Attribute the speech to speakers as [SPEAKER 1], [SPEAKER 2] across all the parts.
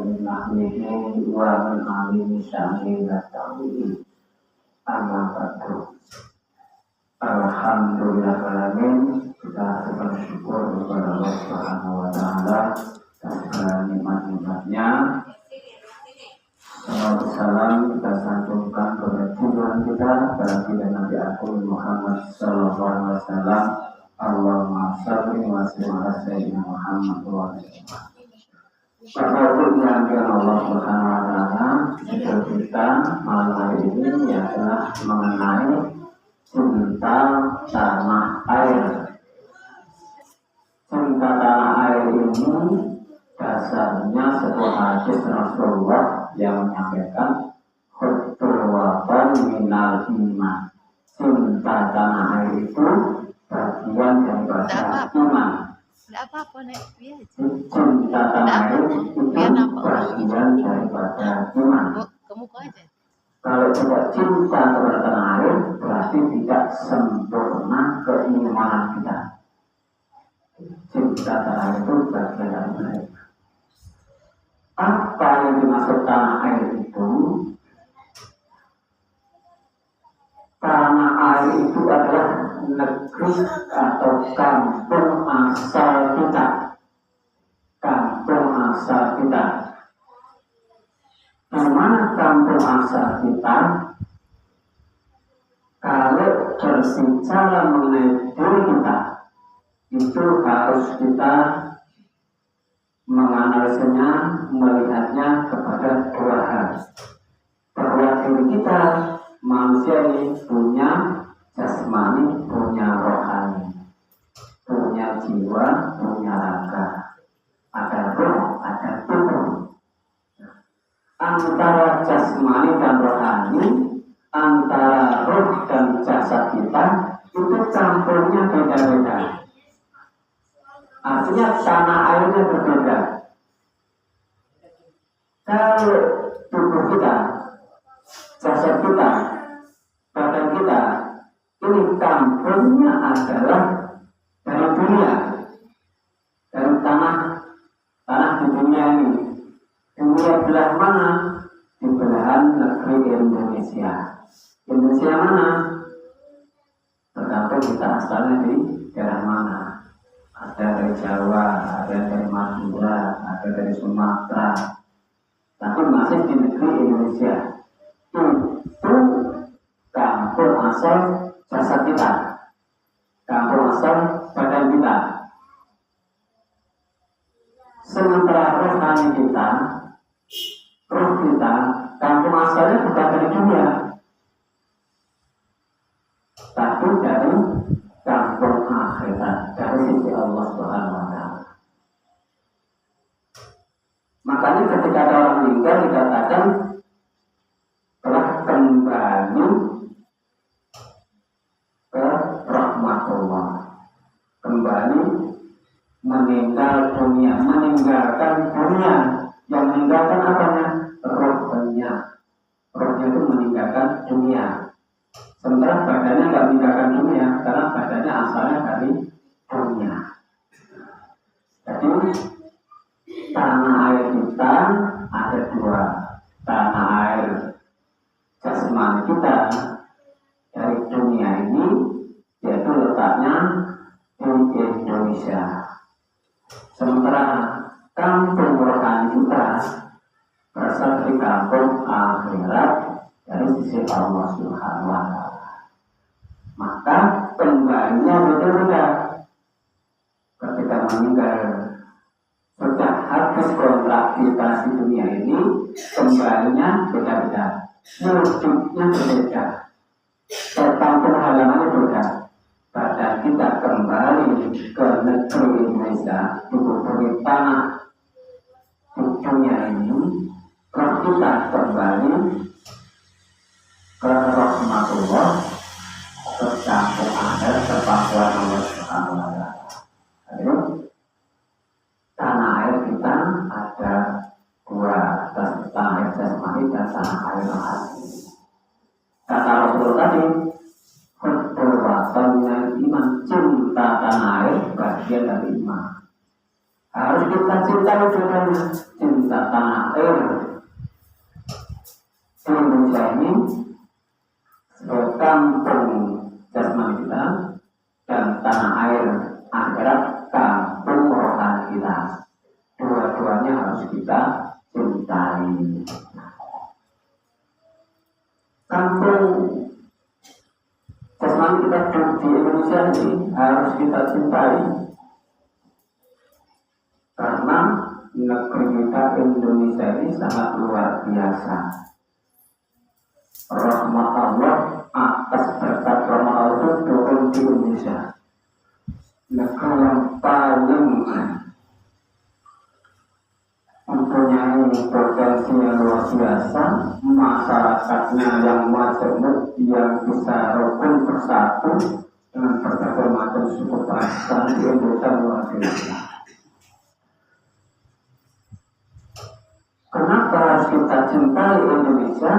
[SPEAKER 1] min ahlihi wa min ahlihi sya'ni wa ta'wili amma ba'du. Alhamdulillahirrahmanirrahim. Kita bersyukur kepada Allah Subhanahu wa ta'ala atas segala nikmat-nikmatnya. Salawat salam kita sanjungkan kepada Tuhan kita, pada Nabi Agung Muhammad sallallahu alaihi wasallam. Allahumma shalli wa sallim ala sayyidina Muhammad wa alihi. Pada yang Allah Subhanahu wa ta'ala, kita malam hari ini adalah mengenai cinta tanah air. Cinta tanah air ini dasarnya sebuah hadis Rasulullah yang menyampaikan hubbul watan minal iman. Cinta tanah air itu bagian daripada iman.
[SPEAKER 2] Tidak apa-apa, Nek.
[SPEAKER 1] Cinta tanah air itu bagian daripada iman.
[SPEAKER 2] Kamu kok aja.
[SPEAKER 1] Kalau tidak cinta kepada tanah air, berarti tidak sempurna keimanan kita. Cinta tanah air itu bagian dari mereka. Apa yang dimaksud tanah air itu? Tanah air itu adalah negeri atau kampung asal kita. Kampung asal kita. Di mana kampung asal kita? Kalau berbicara mengenai diri kita, itu harus kita menganalisanya, melihatnya kepada dua hal. Bahwa diri kita manusia ini punya jasmani, punya rohani, punya jiwa, punya raga, ada roh, ada tubuh. Antara jasmani dan rohani, antara roh dan jasad kita itu campurnya beda-beda. Artinya tanah airnya berbeda. Kalau tubuh kita, jasad kita, badan kita, ini kampungnya adalah dari dunia, dari tanah di dunia ini. Dunia belah mana? Di belahan negeri Indonesia. Indonesia mana? Tergantung kita asalnya di daerah mana. Ada dari Jawa, ada dari Madura, ada dari Sumatera. Tapi masih di negeri Indonesia. Itu kampung asal jasad kita, kampung asal badan kita. Sementara rohani kita, roh kita, kampung asalnya bukan dari dunia, tapi dari kampung akhirat, dari sisi Allah Subhanahu wa ta'ala. Makanya ketika ada orang meninggal dikatakan telah kembali ke rahmatullah, kembali meninggal dunia, meninggalkan dunia. Yang meninggalkan apanya? Rohnya. Rohnya itu meninggalkan dunia. Sementara badannya nggak meninggalkan dunia, karena badannya asalnya dari dunia. Jadi tanah air kita ada dua. Tanah air jasmani kita dari dunia ini, yaitu letaknya di Indonesia. Sementara kampung rohani kita berasal dari kampung akhirat, dari sisi Allah Subhanahu wa ta'ala. Maka kembalinya beda-beda. Ketika meninggal, sudah habis kontrak kita di dunia ini, kembalinya beda-beda, wujudnya berbeda, kampung halamannya berbeda. Pada kita kembali ke negeri Indonesia, diberi tanah di dunia ini, roh kita kembali ke rahmatullah, ke kampung akhir, ke pangkuan Allah Subhanahu wa ta'ala. Tanah air kita ada dua, tanah air jasmani dan tanah air rohani. Kata Rasul tadi, perbuatan iman, cinta tanah air bagian dari iman. Harus kita cinta kepadanya, cinta tanah air di Indonesia ini sebagai kampung jasmani kita dan tanah air akhirat kampung rohani kita. Dua-duanya harus kita cintai. Kampung jasmani kita di Indonesia ini harus kita cintai karena negeri kita Indonesia ini sangat luar biasa. Rahmat Allah atas berkat rahmat Allah itu turun di Indonesia, negeri yang paling mempunyai potensi yang luar biasa, masyarakatnya yang majemuk, yang bisa rukun bersatu dengan berbagai macam suku bangsa di Indonesia luar biasa. Kenapa harus kita cintai Indonesia?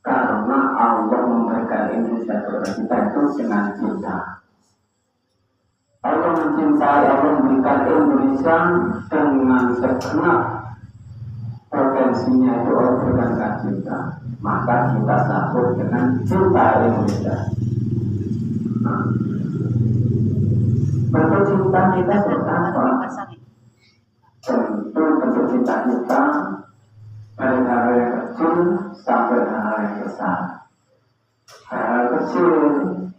[SPEAKER 1] Karena Allah memberikan Indonesia kepada kita itu dengan cinta. Allah mencintai, Allah memberikan Indonesia dengan segenap potensinya itu Allah berikan cinta. Maka kita sambut dengan cinta Indonesia. Bentuk cinta kita seperti apa? Tentu bentuk cinta kita dari hal yang kecil sampai hal yang besar. Hal kecil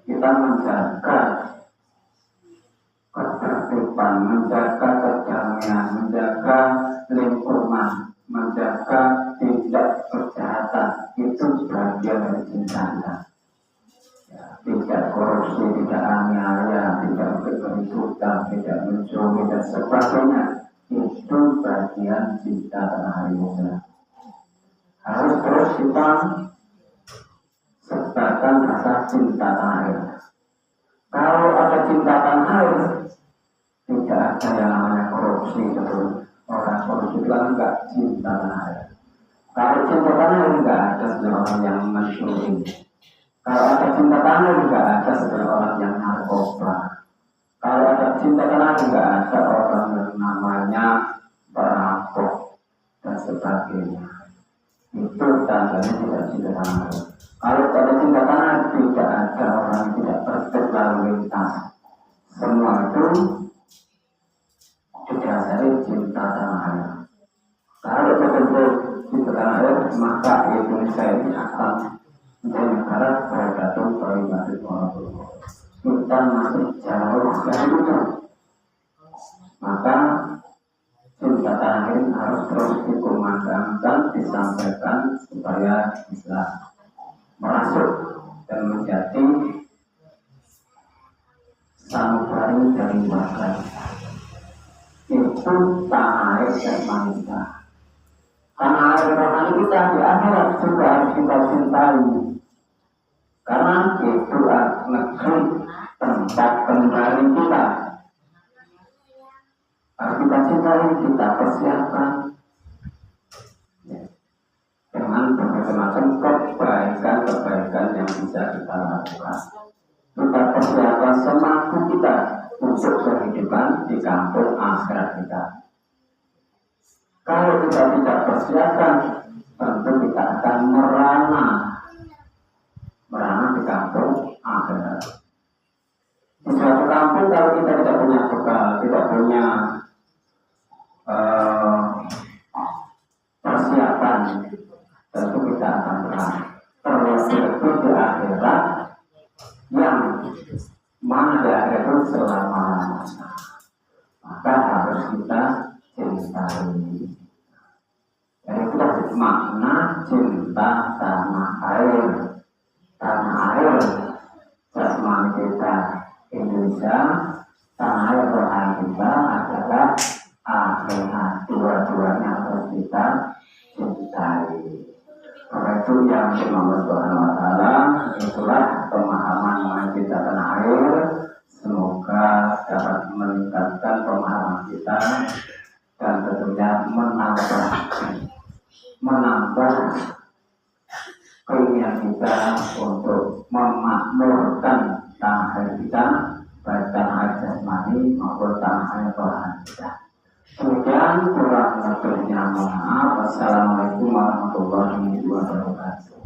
[SPEAKER 1] kita menjaga ketertiban, menjaga kedamaian, menjaga lingkungan, menjaga tidak kejahatan, itu bagian dari cinta kita. Ya, tidak korupsi, tidak aniaya, tidak memberi hutang, tidak mencuri dan sebagainya, itu bagian cinta tanah air Indonesia. Harus terus kita sertakan rasa cinta tanah air. Kalau ada cinta tanah air, tidak ada yang namanya korupsi. Betul. Orang korupsi itu kan enggak cinta tanah air. Kalau cinta tanah air enggak ada seorang yang mencuri. Kalau ada cinta tanah air enggak ada seorang yang narkoba. Kalau ada cinta tanah air enggak ada orang yang namanya perampok dan sebagainya. Itu tandanya tidak cinta tanah air. Kalau ada cinta tanah air, tidak ada orang yang tidak tertib lalu lintas. Semua itu didasari cinta tanah air. Kalau betul-betul cinta tanah air, maka Indonesia ini akan menjadi negara bergantung pribadi orang. Kita masih jauh dari itu. Maka cinta tanah air harus terus dikumandangkan, disampaikan supaya bisa masuk dan menjadi sanubari dari warga. Itu tanah air dan manusia. Tanah air rohani kita di akhirat juga harus kita cintai. Karena itu negeri tempat kembali kita. Harus kita cintai, kita persiapkan dengan berbagai macam kebaikan yang bisa kita lakukan. Kita persiapkan semampu kita untuk kehidupan di kampung akhirat kita. Kalau kita tidak persiapkan, tentu kita akan merana di kampung akhirat. Di suatu kampung kalau kita tidak punya bekal, tidak punya persiapan, tentu kita akan merana. Terlebih di akhirat yang mana di akhirat itu selama-lamanya. Maka harus kita cintai. Jadi kita makna cinta tanah air. Tanah air jasmani kita Indonesia, tanah air rohani kita adalah akhirat. Dua-duanya harus kita cintai. Karena itu yang Allah Subhanahu wa Ta'ala, itulah pemahaman mengenai cinta tanah air. Semoga dapat meningkatkan pemahaman kita dan tentunya menambah keinginan kita untuk memakmurkan tanah air kita, baik tanah air jasmani maupun tanah air rohani kita. Sekian kurang lebihnya mohon maaf. Wassalamualaikum warahmatullahi wabarakatuh.